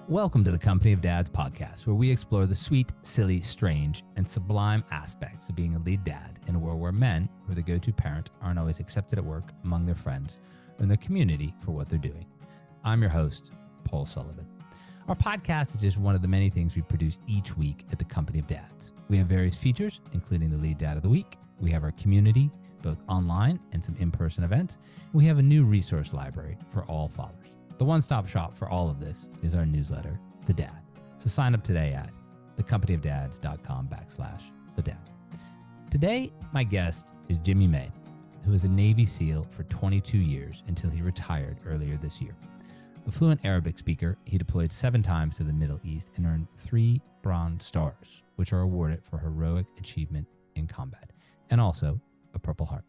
Welcome to the Company of Dads podcast, where we explore the sweet, silly, strange, and sublime aspects of being a lead dad in a world where men, who are the go-to parent, aren't always accepted at work, among their friends, or in their community for what they're doing. I'm your host, Paul Sullivan. Our podcast is just one of the many things we produce each week at the Company of Dads. We have various features, including the Lead Dad of the Week. We have our community, both online and some in-person events. We have a new resource library for all fathers. The one-stop shop for all of this is our newsletter, The Dad. So sign up today at thecompanyofdads.com/thedad. Today, my guest is Jimmy May, who was a Navy SEAL for 22 years until he retired earlier this year. A fluent Arabic speaker, he deployed 7 times to the Middle East and earned 3 Bronze Stars, which are awarded for heroic achievement in combat, and also a Purple Heart.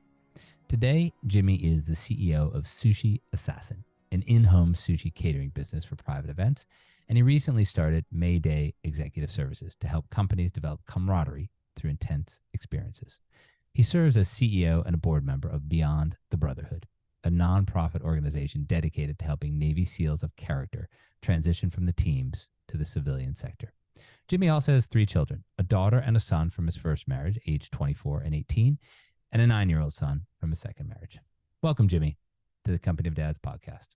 Today, Jimmy is the CEO of Sushi Assassin, an in-home sushi catering business for private events, and he recently started Mayday Executive Services to help companies develop camaraderie through intense experiences. He serves as CEO and a board member of Beyond the Brotherhood, a nonprofit organization dedicated to helping Navy SEALs of character transition from the teams to the civilian sector. Jimmy also has 3 children, a daughter and a son from his first marriage, aged 24 and 18, and a 9-year-old son from his second marriage. Welcome, Jimmy, to the Company of Dads podcast.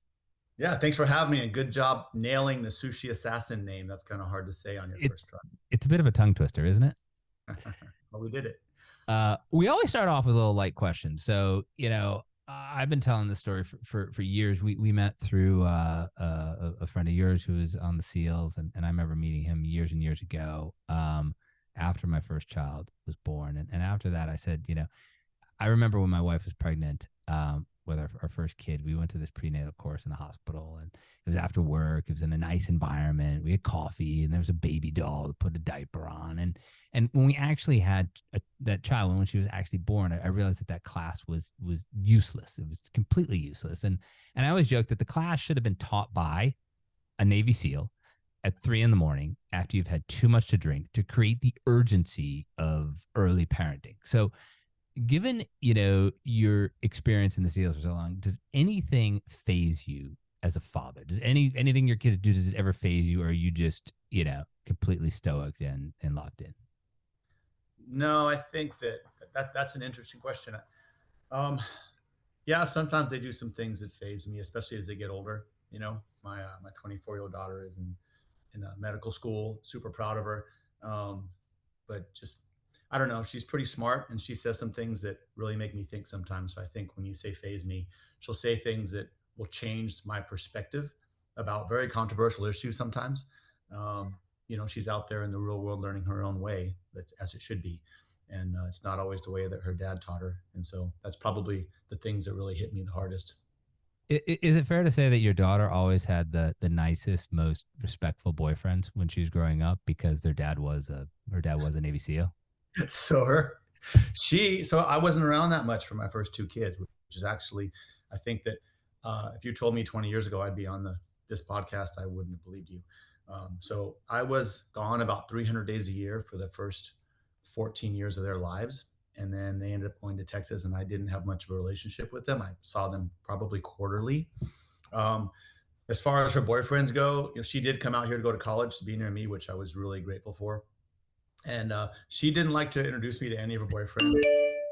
Yeah, thanks for having me, and good job nailing the Sushi Assassin name. That's kind of hard to say on your first try. It's a bit of a tongue twister, isn't it? Well, we did it. We always start off with a little light question. So, I've been telling this story for years. We met through a friend of yours who was on the SEALs, and I remember meeting him years and years ago after my first child was born. And after that, I said, I remember when my wife was pregnant with our first kid, we went to this prenatal course in the hospital, and it was after work. It was in a nice environment. We had coffee, and there was a baby doll to put a diaper on. And when we actually had that child, when she was actually born, I realized that class was useless. It was completely useless. And I always joke that the class should have been taught by a Navy SEAL at 3 a.m. after you've had too much to drink to create the urgency of early parenting. So given, your experience in the SEALs for so long, does anything phase you as a father? Does anything your kids do, does it ever phase you, or are you just, completely stoic and locked in? No, I think that's an interesting question. Yeah, sometimes they do some things that phase me, especially as they get older. My 24-year-old daughter is in medical school, super proud of her. But just, I don't know, she's pretty smart, and she says some things that really make me think sometimes. So I think when you say phase me, she'll say things that will change my perspective about very controversial issues sometimes. She's out there in the real world learning her own way, as it should be. And it's not always the way that her dad taught her. And so that's probably the things that really hit me the hardest. Is it fair to say that your daughter always had the nicest, most respectful boyfriends when she was growing up because her dad was a Navy SEAL? So I wasn't around that much for my first 2 kids, which is actually, I think that if you told me 20 years ago I'd be on this podcast, I wouldn't have believed you. So I was gone about 300 days a year for the first 14 years of their lives. And then they ended up going to Texas, and I didn't have much of a relationship with them. I saw them probably quarterly. As far as her boyfriends go, she did come out here to go to college to be near me, which I was really grateful for. And she didn't like to introduce me to any of her boyfriends.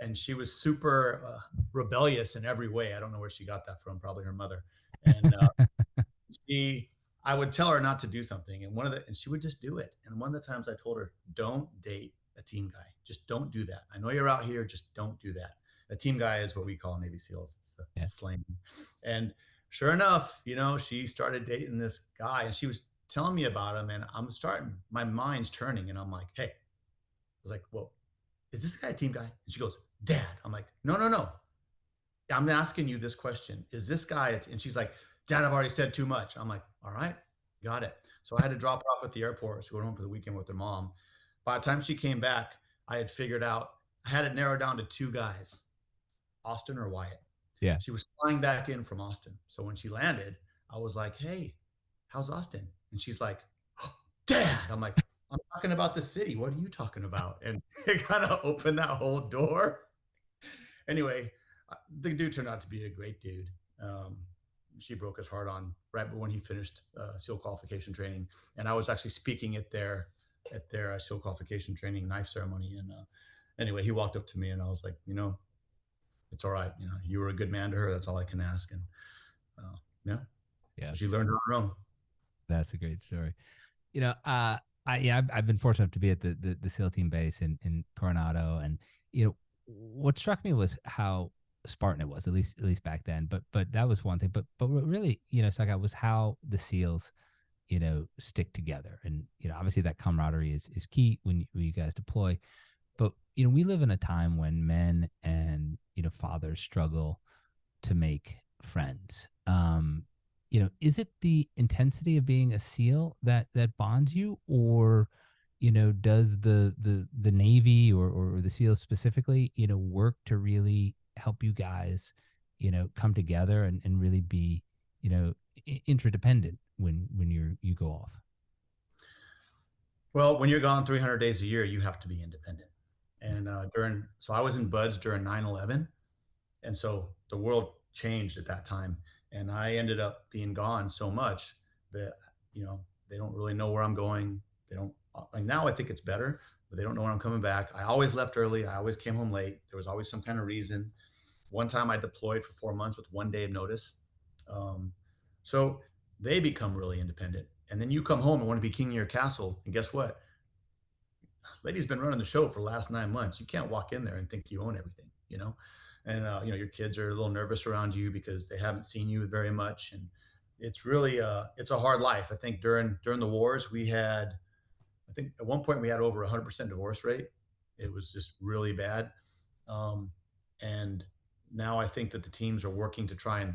And she was super rebellious in every way. I don't know where she got that from, probably her mother. And I would tell her not to do something, and she would just do it. And one of the times I told her, don't date a team guy. Just don't do that. I know you're out here, just don't do that. A team guy is what we call Navy SEALs. It's the slang. And sure enough, she started dating this guy, and she was telling me about him, and my mind's turning, and I'm like, hey, I was like, well, is this guy a team guy? And she goes, Dad. I'm like, no. I'm asking you this question. Is this guy, and she's like, Dad, I've already said too much. I'm like, all right, got it. So I had to drop her off at the airport. She went home for the weekend with her mom. By the time she came back, I had it narrowed down to 2 guys, Austin or Wyatt. Yeah. She was flying back in from Austin. So when she landed, I was like, hey, how's Austin? And she's like, oh, Dad. I'm like, I'm talking about the city. What are you talking about? And it kind of opened that whole door. Anyway, the dude turned out to be a great dude. she broke his heart on right when he finished SEAL qualification training, and I was actually speaking at their SEAL qualification training knife ceremony. And anyway, he walked up to me, and I was like, it's all right. You were a good man to her. That's all I can ask. And yeah, Yeah, so she learned on her own. that's a great story. I've been fortunate enough to be at the SEAL team base in Coronado, and what struck me was how Spartan it was, at least back then. But that was one thing. But what really stuck out was how the SEALs stick together, and obviously that camaraderie is key when you guys deploy. But we live in a time when men and fathers struggle to make friends. Is it the intensity of being a SEAL that bonds you, or does the Navy or the SEALs specifically work to really help you guys come together and really be interdependent when you go off? Well, when you're gone 300 days a year, you have to be independent. And so I was in BUDS during 9/11, and so the world changed at that time, and I ended up being gone so much that they don't really know where I'm going. They don't. Like now, I think it's better, but they don't know when I'm coming back. I always left early. I always came home late. There was always some kind of reason. One time, I deployed for 4 months with one day of notice. Um, so they become really independent, and then you come home and want to be king of your castle, and guess what? Lady's been running the show for the last 9 months. You can't walk in there and think you own everything. And your kids are a little nervous around you because they haven't seen you very much, and it's really it's a hard life. I think during the wars we had, I think at one point we had over 100% divorce rate. It was just really bad, um, and now I think that the teams are working to try and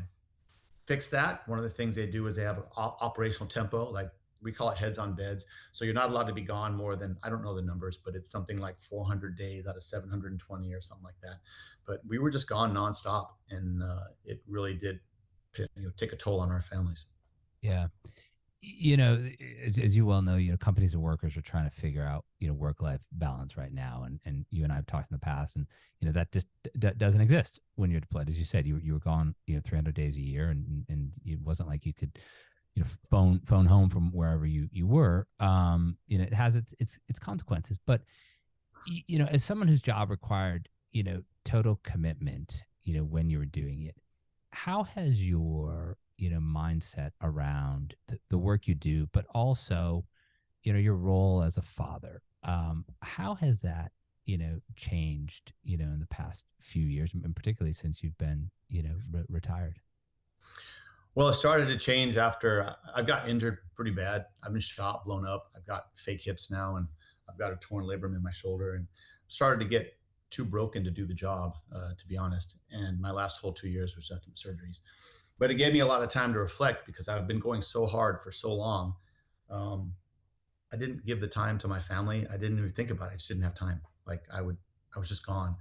fix that. One of the things they do is they have an operational tempo, like we call it heads on beds. So you're not allowed to be gone more than, I don't know the numbers, but it's something like 400 days out of 720 or something like that. But we were just gone nonstop, and it really did take a toll on our families. Yeah. you know, as you well know, companies and workers are trying to figure out, work-life balance right now. And you and I have talked in the past, and, that just doesn't exist when you're deployed. As you said, you were gone, 300 days a year, and it wasn't like you could, phone home from wherever you were. It has its consequences. But, as someone whose job required, total commitment, when you were doing it, how has your mindset around the work you do, but also your role as a father, how has that changed in the past few years, and particularly since you've been retired? Well, it started to change after I've got injured pretty bad. I've been shot, blown up. I've got fake hips now, and I've got a torn labrum in my shoulder, and started to get too broken to do the job, to be honest. And my last whole 2 years was nothing but surgeries. But it gave me a lot of time to reflect because I've been going so hard for so long. Um, I didn't give the time to my family. I didn't even think about it. I just didn't have time. I was just gone.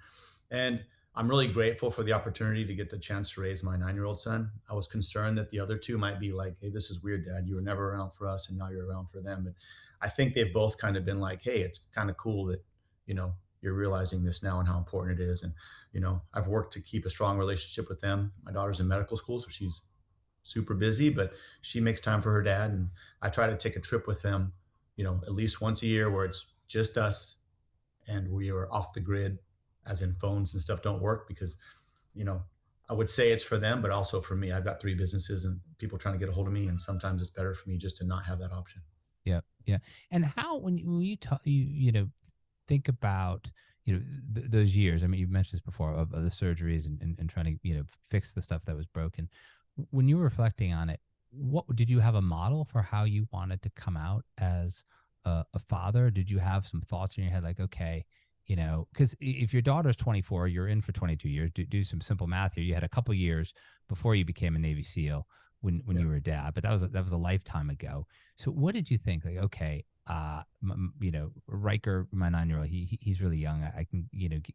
And I'm really grateful for the opportunity to get the chance to raise my 9-year-old son. I was concerned that the other two might be like, hey, this is weird, Dad. You were never around for us, and now you're around for them. But I think they've both kind of been like, hey, it's kind of cool that, you're realizing this now and how important it is. And, I've worked to keep a strong relationship with them. My daughter's in medical school, so she's super busy, but she makes time for her dad. And I try to take a trip with them, at least once a year where it's just us and we are off the grid, as in phones and stuff don't work because, you know, I would say it's for them, but also for me. I've got 3 businesses and people trying to get a hold of me. And sometimes it's better for me just to not have that option. Yeah, yeah. And how, when you talk, think about those years. I mean, you've mentioned this before, of the surgeries and trying to fix the stuff that was broken. When you were reflecting on it, what did you have a model for how you wanted to come out as a father? Did you have some thoughts in your head like, okay, because if your daughter's 24, you're in for 22 years. Do some simple math here. You had a couple years before you became a Navy SEAL when Yeah. you were a dad, but that was a lifetime ago. So what did you think? Like, okay, Riker, my 9-year-old, he's really young. I can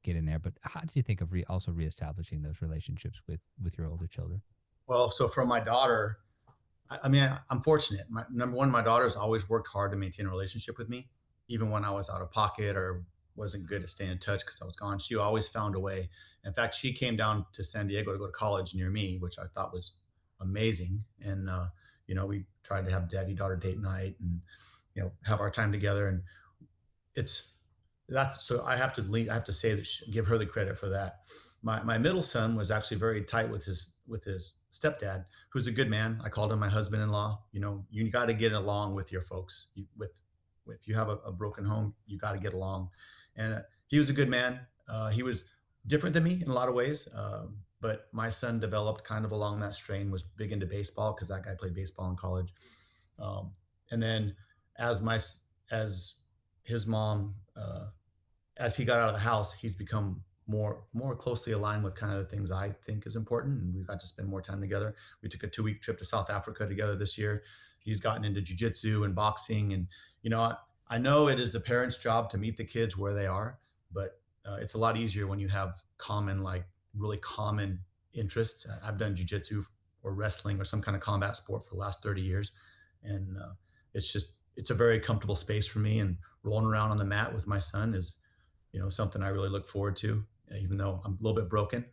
get in there. But how did you think of also reestablishing those relationships with your older children? Well, so for my daughter, I mean, I'm fortunate. Number one, my daughter's always worked hard to maintain a relationship with me, even when I was out of pocket or wasn't good at staying in touch because I was gone. She always found a way. In fact, she came down to San Diego to go to college near me, which I thought was amazing. And, we tried to have daddy-daughter date night and, have our time together. And it's that's so I have to say that give her the credit for that. My middle son was actually very tight with his stepdad, who's a good man. I called him my husband-in-law. You got to get along with your folks. If you have a broken home, you got to get along. And he was a good man. He was different than me in a lot of ways, but my son developed kind of along that strain. Was big into baseball because that guy played baseball in college. And then as my as his mom, as he got out of the house, he's become more closely aligned with kind of the things I think is important, and we've got to spend more time together. We took a 2-week trip to South Africa together this year. He's gotten into jiu-jitsu and boxing, and I know it is the parents' job to meet the kids where they are, but it's a lot easier when you have really common interests. I've done jiu-jitsu or wrestling or some kind of combat sport for the last 30 years, and it's a very comfortable space for me. And rolling around on the mat with my son is something I really look forward to, even though I'm a little bit broken.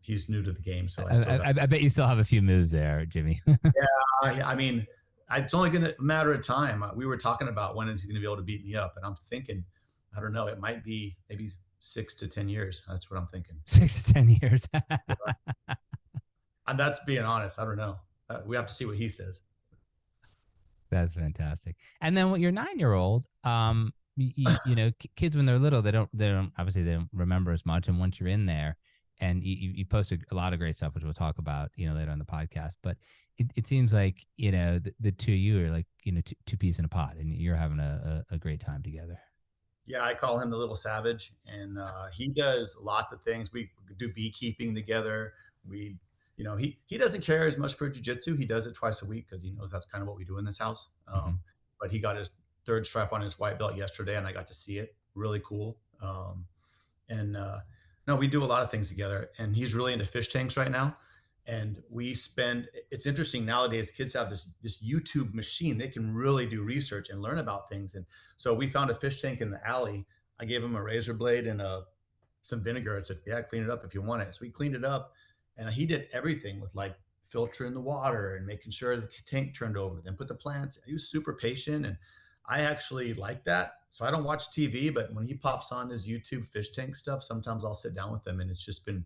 He's new to the game, so I bet you still have a few moves there, Jimmy. Yeah, I mean, it's only going to matter of time. We were talking about when is he going to be able to beat me up, and I'm thinking, I don't know, it might be maybe 6 to 10 years. That's what I'm thinking. 6 to 10 years. And that's being honest. I don't know. We have to see what he says. That's fantastic. And then with your 9-year-old, kids when they're little, they don't obviously they don't remember as much. And once you're in there, and you posted a lot of great stuff, which we'll talk about, later on the podcast. But it seems like, the two of you are like, two peas in a pod, and you're having a great time together. Yeah, I call him the little savage, and he does lots of things. We do beekeeping together. He doesn't care as much for jiu-jitsu. He does it twice a week because he knows that's kind of what we do in this house. But he got his 3rd stripe on his white belt yesterday, and I got to see it. Really cool. No, we do a lot of things together, and he's really into fish tanks right now. And it's interesting nowadays, kids have this YouTube machine. They can really do research and learn about things. And so we found a fish tank in the alley. I gave him a razor blade and some vinegar. I said, yeah, clean it up if you want it. So we cleaned it up, and he did everything with like filtering the water and making sure the tank turned over, then put the plants. He was super patient, and I actually like that. So I don't watch TV, but when he pops on his YouTube fish tank stuff, sometimes I'll sit down with him, and it's just been,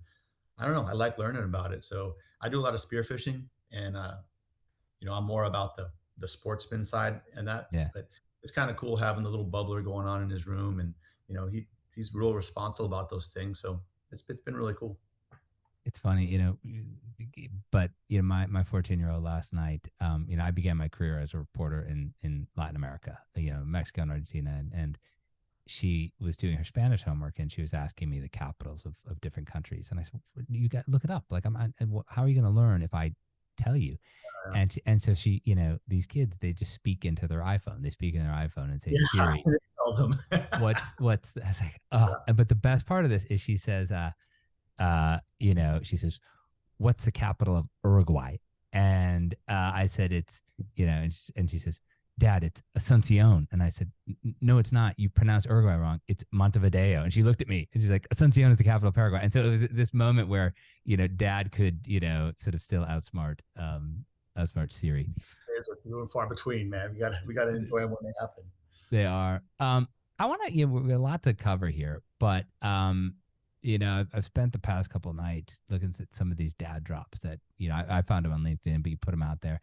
I don't know, I like learning about it. So I do a lot of spearfishing, and I'm more about the sportsman side and that. Yeah. But it's kind of cool having the little bubbler going on in his room, and he's real responsible about those things. So it's been really cool. It's funny, but my 14-year-old last night, I began my career as a reporter in Latin America, Mexico and Argentina, and she was doing her Spanish homework, and she was asking me the capitals of different countries, and I said, you got to look it up. Like, how are you going to learn if I tell you? And so she, these kids, they just speak into their iPhone. They speak in their iPhone and say, Siri, tells them. what's I was like, oh, but the best part of this is she says, she says, what's the capital of Uruguay? And I said, it's, and she says, Dad, it's Asuncion. And I said, no, it's not. You pronounce Uruguay wrong. It's Montevideo. And she looked at me and she's like, Asuncion is the capital of Paraguay. And so it was this moment where, Dad could, sort of still outsmart Siri. Days are few and far between, man. We gotta enjoy them when they happen. They are. I want to, we have a lot to cover here, but I've spent the past couple of nights looking at some of these dad drops that, I found them on LinkedIn, but you put them out there.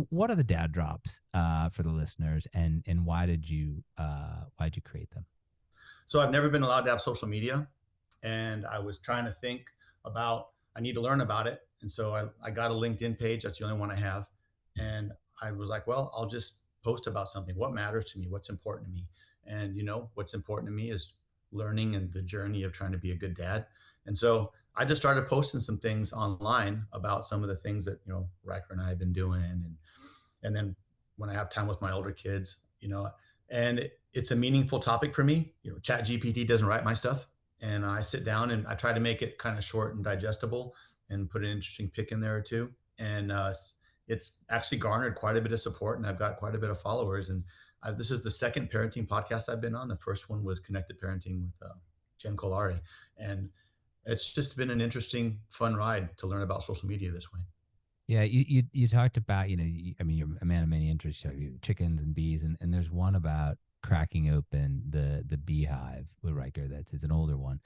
What are the dad drops for the listeners, and why'd you create them? So I've never been allowed to have social media, and I was trying to think about, I need to learn about it. And so I got a LinkedIn page. That's the only one I have. And I was like, well, I'll just post about something. What matters to me? What's important to me? And what's important to me is learning and the journey of trying to be a good dad. And so I just started posting some things online about some of the things that, Riker and I have been doing. And then when I have time with my older kids, and it's a meaningful topic for me. Chat GPT doesn't write my stuff. And I sit down and I try to make it kind of short and digestible and put an interesting pick in there or two. And it's actually garnered quite a bit of support, and I've got quite a bit of followers. And this is the second parenting podcast I've been on. The first one was Connected Parenting with Jen Colari. And it's just been an interesting, fun ride to learn about social media this way. Yeah, you talked about, I mean, you're a man of many interests. You have chickens and bees, and there's one about cracking open the beehive with Riker. It's an older one,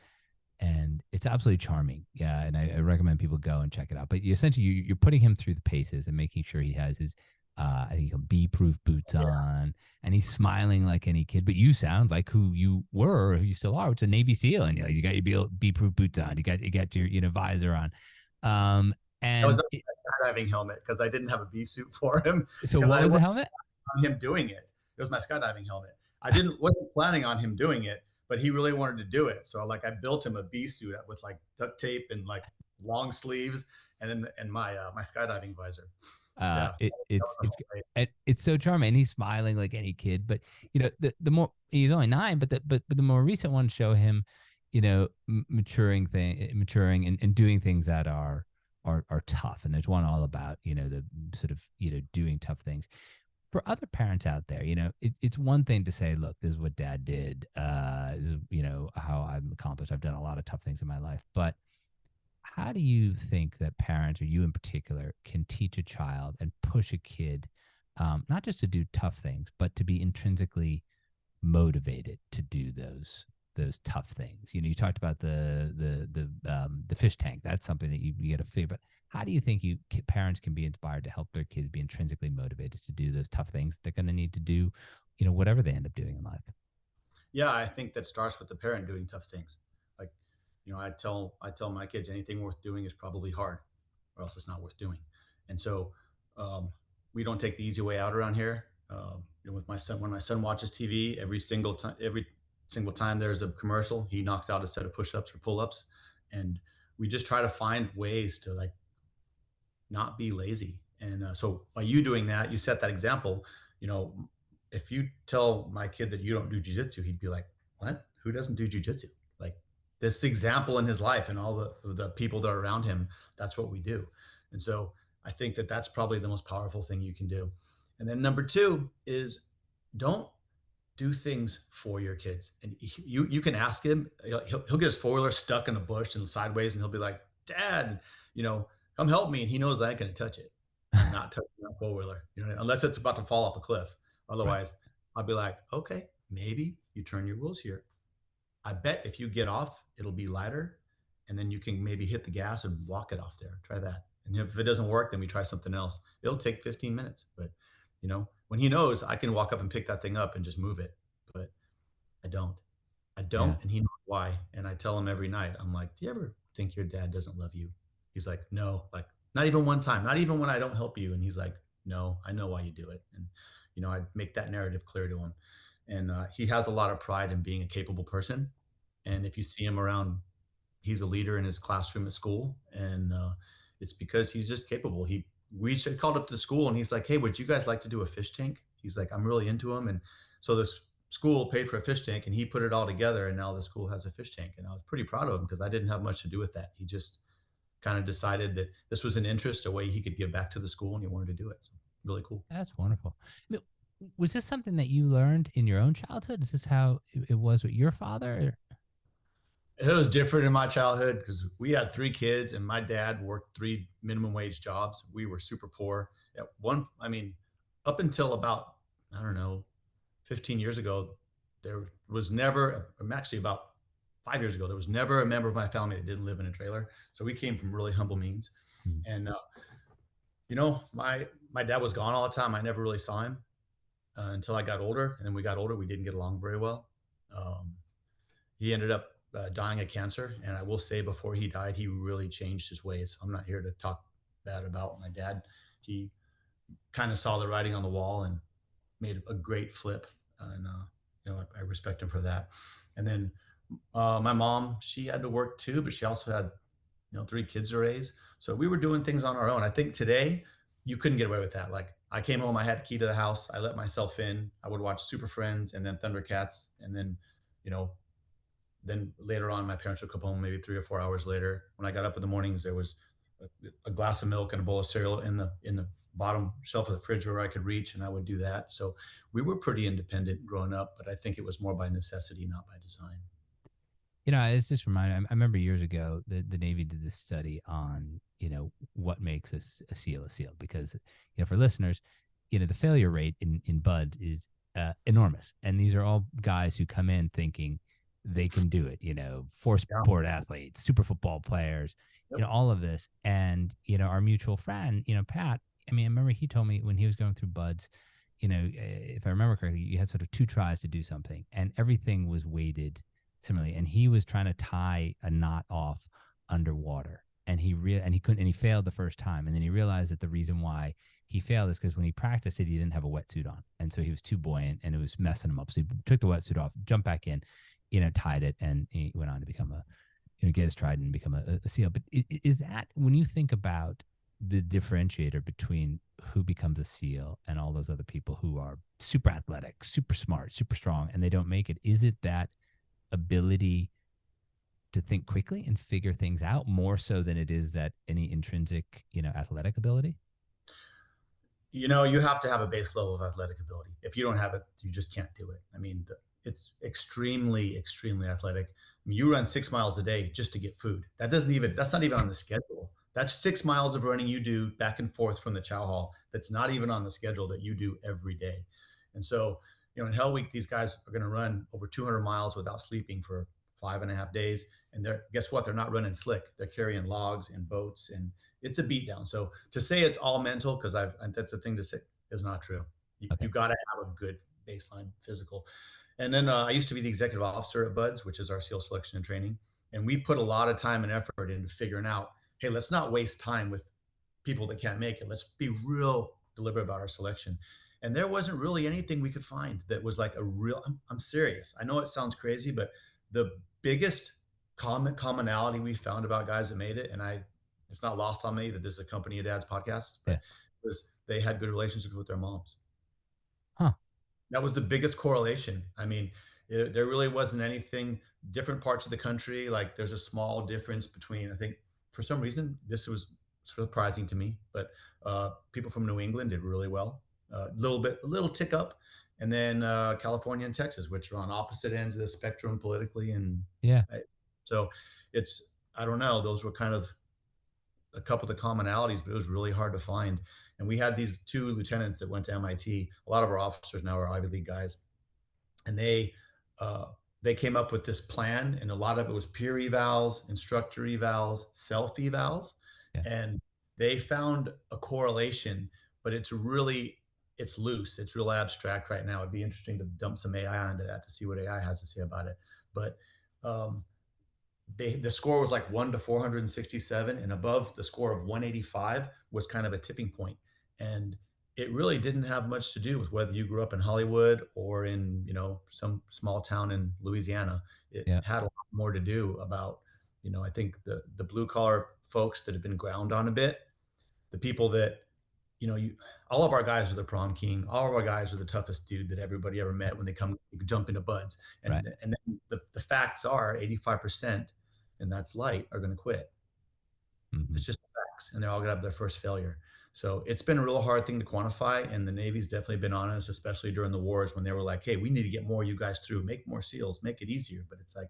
and it's absolutely charming. Yeah, and I recommend people go and check it out. But you're putting him through the paces and making sure he has his I think bee-proof boots on, and he's smiling like any kid. But you sound like who you were, or who you still are, which is a Navy SEAL, and you got your bee-proof boots on. You got your visor on. Um, That was and also my skydiving helmet because I didn't have a bee suit for him so because what I was the wasn't helmet? on him doing it. It was my skydiving helmet. I didn't wasn't planning on him doing it, but he really wanted to do it. So like I built him a bee suit with like duct tape and like long sleeves, and then and my skydiving visor. Uh, Yeah, it that was it's the it's whole thing. it's so charming, and he's smiling like any kid. But the more he's only 9, but the more recent ones show him, maturing and doing things that are tough. And there's one all about the sort of doing tough things. For other parents out there, it's one thing to say, look, this is what dad did. This is how I'm accomplished. I've done a lot of tough things in my life, but how do you think that parents, or you in particular, can teach a child and push a kid, not just to do tough things, but to be intrinsically motivated to do those tough things? You talked about the fish tank. That's something that you got to figure. But how do you think parents can be inspired to help their kids be intrinsically motivated to do those tough things they're going to need to do, whatever they end up doing in life? Yeah, I think that starts with the parent doing tough things. Like, I tell my kids anything worth doing is probably hard, or else it's not worth doing. And so um, we don't take the easy way out around here. With my son, when my son watches TV, every single time there's a commercial, he knocks out a set of push-ups or pull-ups, and we just try to find ways to like not be lazy. And so by you doing that, you set that example. You know, if you tell my kid that you don't do jujitsu, he'd be like, "What? Who doesn't do jujitsu?" Like this example in his life and all the people that are around him. That's what we do. And so I think that that's probably the most powerful thing you can do. And then number two is don't do things for your kids. And you can ask him. He'll get his four-wheeler stuck in a bush and sideways, and he'll be like, "Dad, you know, come help me." And he knows I ain't gonna touch it. I'm not touching that four-wheeler, unless it's about to fall off a cliff. Right. Otherwise, I'll be like, "Okay, maybe you turn your wheels here. I bet if you get off, it'll be lighter, and then you can maybe hit the gas and walk it off there. Try that. And if it doesn't work, then we try something else. It'll take 15 minutes, but when he knows I can walk up and pick that thing up and just move it, but I don't. I Yeah. don't, and he knows why. And I tell him every night, I'm like, "Do you ever think your dad doesn't love you?" He's like, "No." Like, not even one time, not even when I don't help you. And he's like, "No, I know why you do it." And I make that narrative clear to him. And he has a lot of pride in being a capable person. And if you see him around, he's a leader in his classroom at school, and it's because he's just capable. Called up to the school, and he's like, "Hey, would you guys like to do a fish tank?" He's like, "I'm really into them." And so the school paid for a fish tank, and he put it all together, and now the school has a fish tank. And I was pretty proud of him because I didn't have much to do with that. He just kind of decided that this was an interest, a way he could give back to the school, and he wanted to do it. So really cool. That's wonderful. I mean, was this something that you learned in your own childhood? Is this how it was with your father? It was different in my childhood because we had three kids, and my dad worked three minimum wage jobs. We were super poor. I mean, up until about, I don't know, 15 years ago, there was never, actually about 5 years ago, there was never a member of my family that didn't live in a trailer. So we came from really humble means. Hmm. And, my dad was gone all the time. I never really saw him until I got older. And then we got older, we didn't get along very well. Um, he ended up dying of cancer. And I will say, before he died, he really changed his ways. I'm not here to talk bad about my dad. He kind of saw the writing on the wall and made a great flip. And, I respect him for that. And then my mom, she had to work too, but she also had, three kids to raise. So we were doing things on our own. I think today you couldn't get away with that. Like, I came home, I had a key to the house. I let myself in. I would watch Super Friends and then Thundercats. And then, you know, then later on, my parents would come home maybe 3 or 4 hours later. When I got up in the mornings, there was a glass of milk and a bowl of cereal in the bottom shelf of the fridge where I could reach, and I would do that. So we were pretty independent growing up, but I think it was more by necessity, not by design. It's just reminding. I remember years ago the Navy did this study on what makes a SEAL because for listeners, the failure rate in buds is enormous, and these are all guys who come in thinking they can do it. Four Yeah. sport athletes, super football players, Yep. all of this, and our mutual friend, Pat. I mean, I remember he told me when he was going through buds. If I remember correctly, you had sort of 2 tries to do something, and everything was weighted similarly, and he was trying to tie a knot off underwater, and he couldn't, and he failed the first time, and then he realized that the reason why he failed is because when he practiced it, he didn't have a wetsuit on, and so he was too buoyant, and it was messing him up. So he took the wetsuit off, jumped back in, tied it, and he went on to become get his trident and become a SEAL. But is that when you think about the differentiator between who becomes a SEAL and all those other people who are super athletic, super smart, super strong, and they don't make it? Is it that ability to think quickly and figure things out more so than it is that any intrinsic, athletic ability? You have to have a base level of athletic ability. If you don't have it, you just can't do it. I mean, it's extremely, extremely athletic. I mean, you run 6 miles a day just to get food. That's not even on the schedule. That's 6 miles of running you do back and forth from the chow hall. That's not even on the schedule that you do every day. And so, in Hell Week, these guys are going to run over 200 miles without sleeping for 5.5 days. And guess what? They're not running slick. They're carrying logs and boats, and it's a beatdown. So to say it's all mental, because that's a thing to say, is not true. You Okay. got to have a good baseline physical. And then I used to be the executive officer at BUDS, which is our SEAL selection and training. And we put a lot of time and effort into figuring out, hey, let's not waste time with people that can't make it. Let's be real deliberate about our selection. And there wasn't really anything we could find that was like I'm serious. I know it sounds crazy, but the biggest commonality we found about guys that made it, and it's not lost on me that this is a company of dads podcast, but Yeah. was they had good relationships with their moms. Huh. That was the biggest correlation. I mean, there really wasn't anything. Different parts of the country, like there's a small difference between, I think for some reason this was surprising to me, but people from New England did really well, a little tick up, and then California and Texas, which are on opposite ends of the spectrum politically, and Yeah. so it's, I don't know, those were kind of a couple of the commonalities, but it was really hard to find. And we had these 2 lieutenants that went to MIT. A lot of our officers now are Ivy League guys, and they came up with this plan, and a lot of it was peer evals, instructor evals, self evals, Yeah. and they found a correlation, but it's loose. It's real abstract right now. It'd be interesting to dump some AI into that to see what AI has to say about it. But um, the score was like 1 to 467, and above the score of 185 was kind of a tipping point. And it really didn't have much to do with whether you grew up in Hollywood or in some small town in Louisiana. It Yeah. had a lot more to do about I think the blue collar folks that have been ground on a bit, the people that you all of our guys are the prom king. All of our guys are the toughest dude that everybody ever met when they come jump into BUDS. Right. And then the facts are 85%, and that's light, are going to quit. Mm-hmm. It's just the facts, and they're all going to have their first failure. So it's been a real hard thing to quantify, and the Navy's definitely been on us, especially during the wars when they were like, "Hey, we need to get more of you guys through, make more SEALs, make it easier." But it's like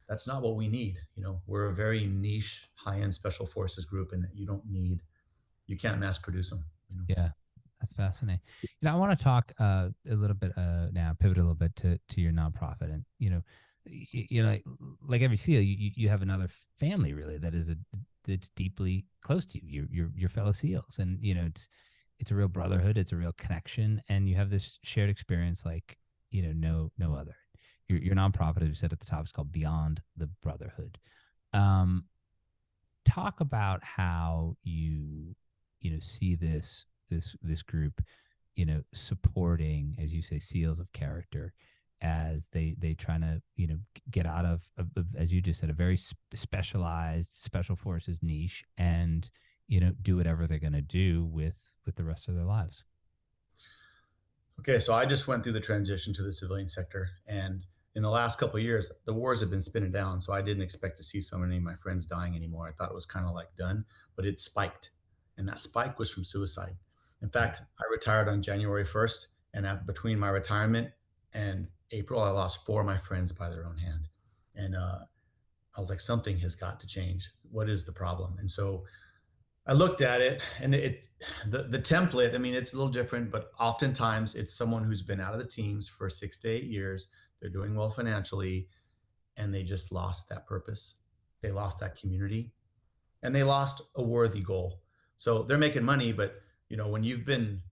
that's not what we need. We're a very niche, high-end special forces group, and you can't mass produce them. Yeah. That's fascinating. I want to talk a little bit now, pivot a little bit to your nonprofit, and like every SEAL, you have another family really that's deeply close to you. Your fellow SEALs, and it's a real brotherhood. It's a real connection, and you have this shared experience like no other. Your nonprofit, as you said at the top, is called Beyond the Brotherhood. Talk about how you see this group supporting, as you say, SEALs of character as they try to get out of, as you just said, a very specialized special forces niche, and do whatever they're going to do with the rest of their lives. Okay, so I just went through the transition to the civilian sector, and in the last couple of years, the wars have been spinning down. So I didn't expect to see so many of my friends dying anymore. I thought it was kind of like done, but it spiked, and that spike was from suicide. In fact, I retired on January 1st, and between my retirement and April, I lost 4 of my friends by their own hand. And I was like, something has got to change. What is the problem? And so I looked at it, and the template. I mean, it's a little different, but oftentimes it's someone who's been out of the teams for 6 to 8 years. They're doing well financially, and they just lost that purpose. They lost that community, and they lost a worthy goal. So they're making money, but when you've been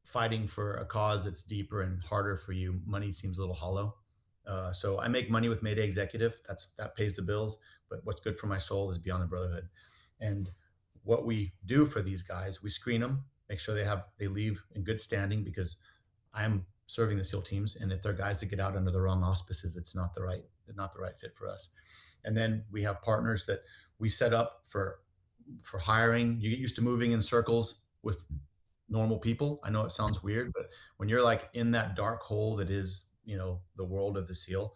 fighting for a cause that's deeper and harder for you, money seems a little hollow. So I make money with Mayday Executive. That pays the bills. But what's good for my soul is beyond the Brotherhood. And what we do for these guys, we screen them, make sure they leave in good standing, because I'm serving the SEAL teams, and if they're guys that get out under the wrong auspices, it's not the right fit for us. And then we have partners that we set up for hiring. You get used to moving in circles with normal people. I know it sounds weird, but when you're like in that dark hole that is, the world of the SEAL,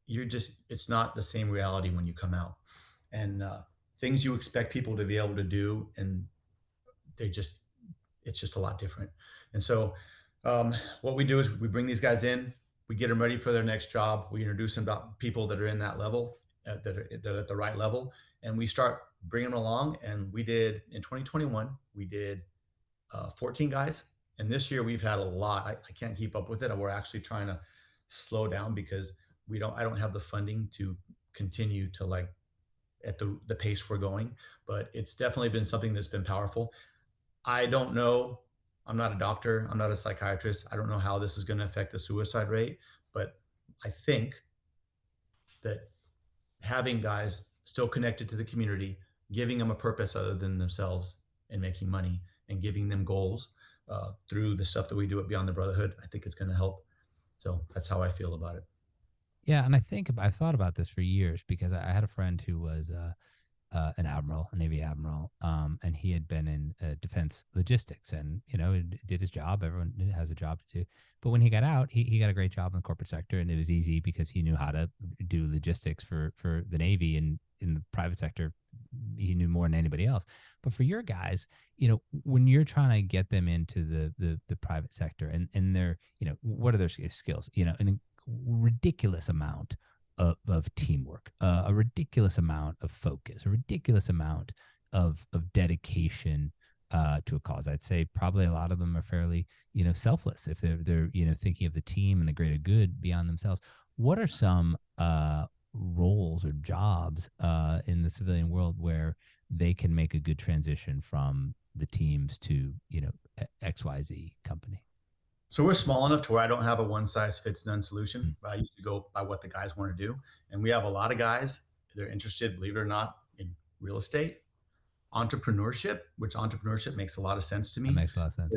it's not the same reality when you come out. And things you expect people to be able to do, and it's just a lot different. And so what we do is we bring these guys in, we get them ready for their next job, we introduce them to people that are in that level, that are at the right level, and we start bringing them along. And we did, in 2021, we did 14 guys. And this year we've had a lot. I can't keep up with it. We're actually trying to slow down because I don't have the funding to continue to like at the pace we're going, but it's definitely been something that's been powerful. I don't know. I'm not a doctor. I'm not a psychiatrist. I don't know how this is going to affect the suicide rate, but I think that having guys still connected to the community, giving them a purpose other than themselves and making money, and giving them goals through the stuff that we do at Beyond the Brotherhood, I think it's going to help. So that's how I feel about it. Yeah, and I've thought about this for years because I had a friend who was an admiral, a Navy admiral, and he had been in defense logistics, and did his job. Everyone has a job to do, but when he got out, he got a great job in the corporate sector, and it was easy because he knew how to do logistics for the Navy, and in the private sector, he knew more than anybody else. But for your guys, when you're trying to get them into the private sector, and they're, what are their skills? An ridiculous amount of teamwork, a ridiculous amount of focus, a ridiculous amount of dedication to a cause. I'd say probably a lot of them are fairly, selfless if they're thinking of the team and the greater good beyond themselves. What are some roles or jobs in the civilian world where they can make a good transition from the teams to XYZ company? So we're small enough to where I don't have a one size fits none solution. I usually go by what the guys want to do. And we have a lot of guys that are interested, believe it or not, in real estate, entrepreneurship, which entrepreneurship makes a lot of sense to me. That makes a lot of sense.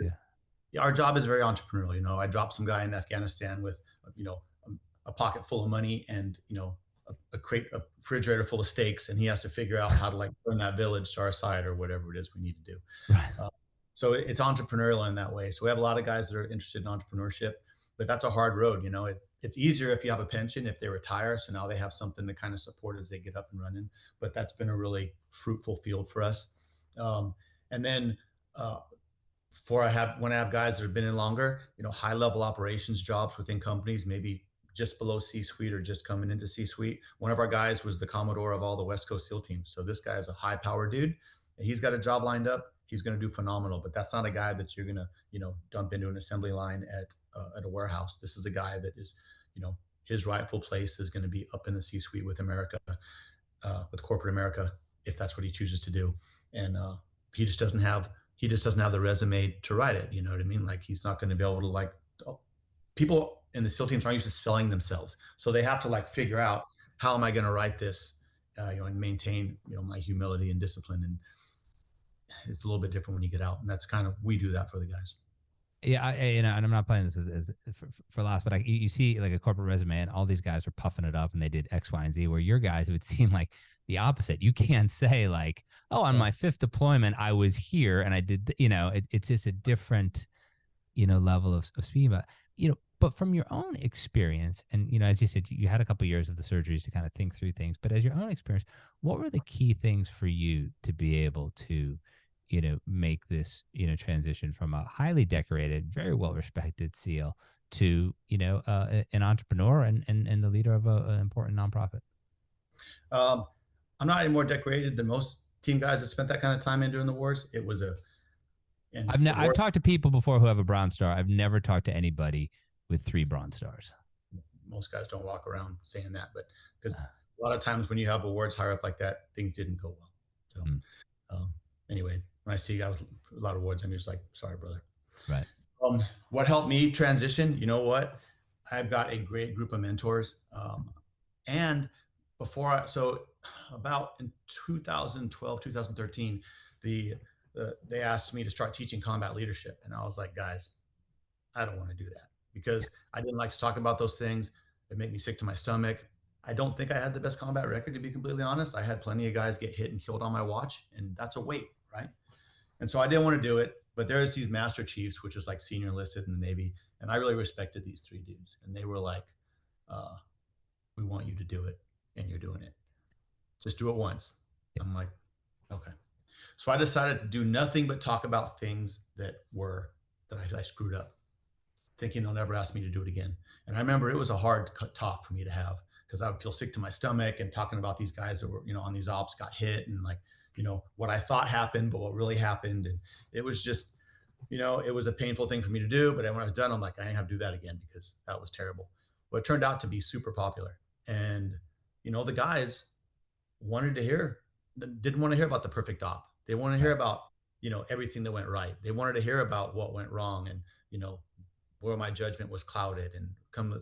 Yeah. Our job is very entrepreneurial. I dropped some guy in Afghanistan with, a pocket full of money and, a refrigerator full of steaks, and he has to figure out how to like turn that village to our side or whatever it is we need to do. Right. So it's entrepreneurial in that way. So we have a lot of guys that are interested in entrepreneurship, but that's a hard road. It's easier if you have a pension, if they retire. So now they have something to kind of support as they get up and running. But that's been a really fruitful field for us. And then when I have guys that have been in longer, high level operations jobs within companies, maybe just below C-suite or just coming into C-suite. One of our guys was the Commodore of all the West Coast SEAL teams. So this guy is a high power dude, and he's got a job lined up. He's going to do phenomenal, but that's not a guy that you're going to, dump into an assembly line at a warehouse. This is a guy that is, his rightful place is going to be up in the C-suite with America, with corporate America, if that's what he chooses to do. And he just doesn't have the resume to write it. You know what I mean? Like, he's not going to be able to people in the SEAL teams aren't used to selling themselves. So they have to figure out, how am I going to write this, and maintain, my humility and discipline. And it's a little bit different when you get out, and that's kind of, we do that for the guys. Yeah, and I'm not playing this as for laughs, but you see like a corporate resume, and all these guys are puffing it up, and they did X, Y, and Z. Where your guys, it would seem like the opposite. You can't say like, "Oh, on my 5th deployment, I was here and I did." It's just a different, level of speaking about. But from your own experience, and as you said, you had a couple of years of the surgeries to kind of think through things. But as your own experience, what were the key things for you to be able to make this, transition from a highly decorated, very well-respected SEAL to, an entrepreneur and the leader of an important nonprofit? Um, I'm not any more decorated than most team guys that spent that kind of time in during the wars. It was and the I've war, talked to people before who have a Bronze Star. I've never talked to anybody with 3 Bronze Stars. most guys don't walk around saying that, but because a lot of times when you have awards higher up like that, things didn't go well. So um, anyway, when I see guys with a lot of awards, I'm just like, sorry, brother. Right. What helped me transition? You know what? I've got a great group of mentors. And so about in 2012, 2013, they asked me to start teaching combat leadership. And I was like, guys, I don't want to do that because I didn't like to talk about those things. It made me sick to my stomach. I don't think I had the best combat record, to be completely honest. I had plenty of guys get hit and killed on my watch, and that's a weight, right? And so I didn't want to do it. But there's these master chiefs, which was like senior enlisted in the Navy. And I really respected these 3 dudes. And they were like, we want you to do it. And you're doing it. Just do it once. I'm like, okay. So I decided to do nothing but talk about things that I screwed up, thinking they'll never ask me to do it again. And I remember it was a hard talk for me to have because I would feel sick to my stomach and talking about these guys that were, on these ops got hit and like, what I thought happened, but what really happened. And it was just, it was a painful thing for me to do. But when I was done, I'm like, I didn't have to do that again because that was terrible. But it turned out to be super popular. And, the guys didn't want to hear about the perfect op. They want to hear about, everything that went right. They wanted to hear about what went wrong and, where my judgment was clouded and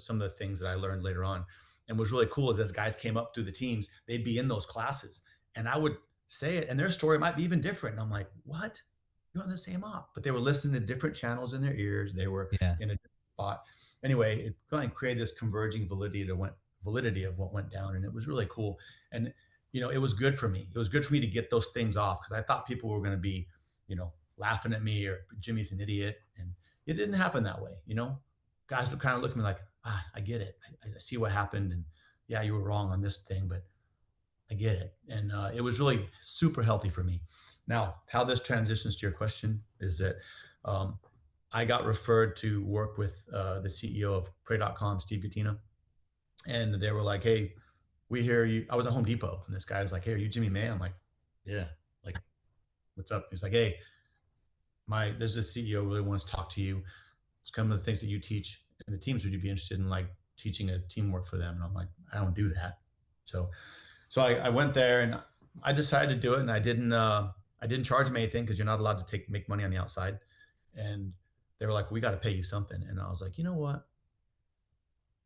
some of the things that I learned later on. And what's really cool is as guys came up through the teams, they'd be in those classes and I would say it and their story might be even different. And I'm like, what? You're on the same op, but they were listening to different channels in their ears. They were in a different spot. Anyway, it kind of created this converging validity of what went down. And it was really cool. And, it was good for me. It was good for me to get those things off because I thought people were going to be, laughing at me or Jimmy's an idiot. And it didn't happen that way. Guys would kind of look at me like, I get it. I see what happened. And yeah, you were wrong on this thing, but I get it. And it was really super healthy for me. Now, how this transitions to your question is that I got referred to work with the CEO of Pray.com, Steve Gattina. And they were like, hey, we hear you. I was at Home Depot. And this guy was like, hey, are you Jimmy May? I'm like, yeah. Like, what's up? He's like, hey, there's a CEO really wants to talk to you. It's kind of the things that you teach and the teams. Would you be interested in like teaching a teamwork for them? And I'm like, I don't do that. So I went there and I decided to do it. And I didn't charge them anything because you're not allowed to make money on the outside. And they were like, we got to pay you something. And I was like, you know what?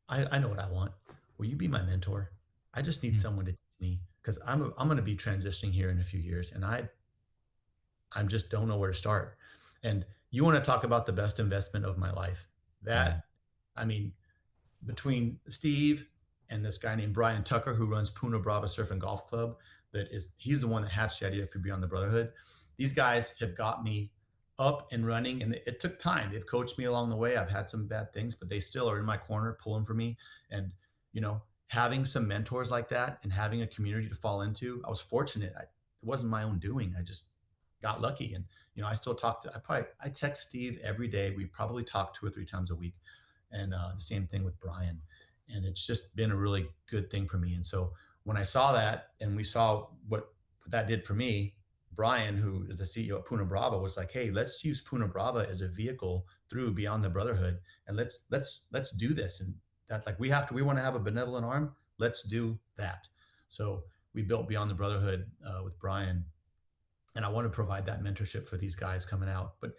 I know what I want. Will you be my mentor? I just need someone to teach me because I'm going to be transitioning here in a few years. And I just don't know where to start. And you want to talk about the best investment of my life. I mean, between Steve and this guy named Brian Tucker, who runs Puna Brava Surf and Golf Club, he's the one that hatched the idea for Beyond the Brotherhood. These guys have got me up and running, and it took time. They've coached me along the way. I've had some bad things, but they still are in my corner pulling for me. And, having some mentors like that and having a community to fall into, I was fortunate. It wasn't my own doing. I just got lucky. And, I still I text Steve every day. We probably talk 2 or 3 times a week. And the same thing with Brian. And it's just been a really good thing for me. And so when I saw that and we saw what that did for me, Brian, who is the CEO of Puna Brava, was like, hey, let's use Puna Brava as a vehicle through Beyond the Brotherhood. And let's do this. And that we want to have a benevolent arm. Let's do that. So we built Beyond the Brotherhood with Brian. And I want to provide that mentorship for these guys coming out. But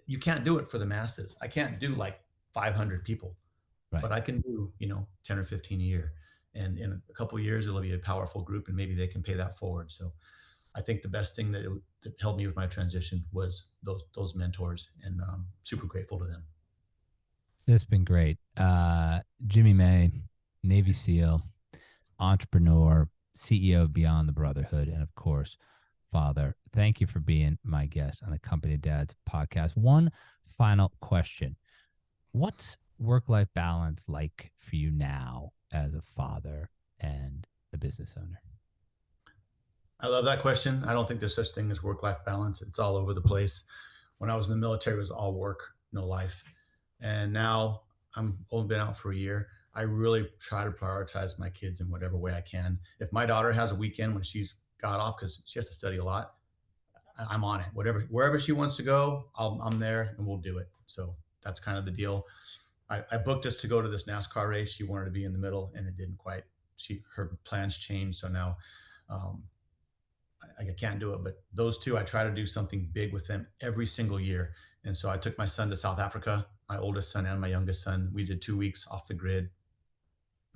you can't do it for the masses. I can't do like 500 people, right. But I can do, 10 or 15 a year. And in a couple of years, it'll be a powerful group and maybe they can pay that forward. So I think the best thing that helped me with my transition was those mentors, and I'm super grateful to them. It's been great. Jimmy May, Navy SEAL, entrepreneur, CEO of Beyond the Brotherhood, and of course, father. Thank you for being my guest on the Company Dads podcast. One final question. What's work-life balance like for you now as a father and a business owner? I love that question. I don't think there's such thing as work-life balance. It's all over the place. When I was in the military, it was all work, no life. And now I'm only been out for a year. I really try to prioritize my kids in whatever way I can. If my daughter has a weekend when she's got off because she has to study a lot, I'm on it. Wherever she wants to go, I'm there and we'll do it. So that's kind of the deal. I booked us to go to this NASCAR race. She wanted to be in the middle, and it didn't quite. Her plans changed, so now um, I can't do it. But those two, I try to do something big with them every single year. And so I took my son to South Africa, my oldest son and my youngest son. We did 2 weeks off the grid.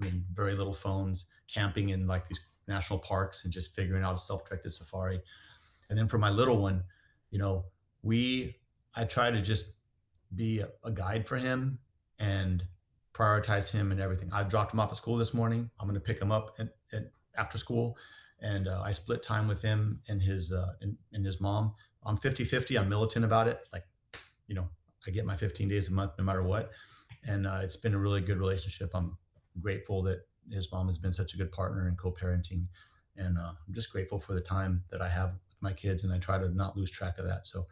I mean, very little phones, camping in like these national parks, and just figuring out a self-directed safari. And then for my little one, you know, I try to just be a guide for him and prioritize him and everything. I dropped him off at school this morning. I'm going to pick him up at after school. And I split time with him and his mom. I'm 50-50. I'm militant about it. Like, you know, I get my 15 days a month no matter what. And it's been a really good relationship. I'm grateful that his mom has been such a good partner in co-parenting. And I'm just grateful for the time that I have with my kids. And I try to not lose track of that. So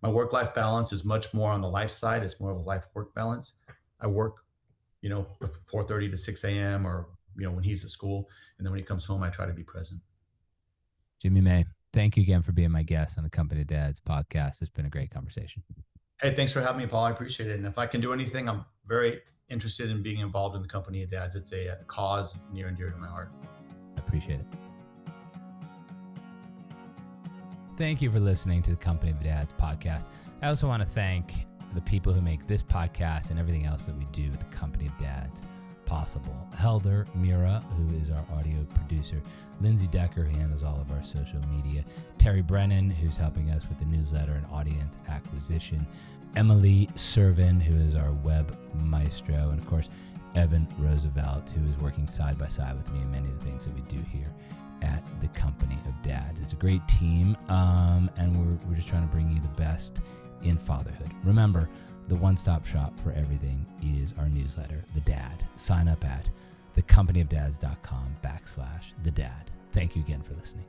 my work-life balance is much more on the life side. It's more of a life-work balance. I work, you know, 4:30 to 6 a.m. or, you know, when he's at school. And then when he comes home, I try to be present. Jimmy May, thank you again for being my guest on the Company of Dads podcast. It's been a great conversation. Hey, thanks for having me, Paul. I appreciate it. And if I can do anything, I'm very interested in being involved in the Company of Dads. It's a cause near and dear to my heart. I appreciate it. Thank you for listening to the Company of Dads podcast. I also want to thank the people who make this podcast and everything else that we do at the Company of Dads possible. Helder Mira, who is our audio producer. Lindsay Decker, who handles all of our social media. Terry Brennan, who's helping us with the newsletter and audience acquisition. Emily Servin, who is our web maestro. And of course, Evan Roosevelt, who is working side by side with me in many of the things that we do here at the Company of Dads. It's a great team, and we're just trying to bring you the best in fatherhood. Remember, the one-stop shop for everything is our newsletter, The Dad. Sign up at thecompanyofdads.com/thedad. Thank you again for listening.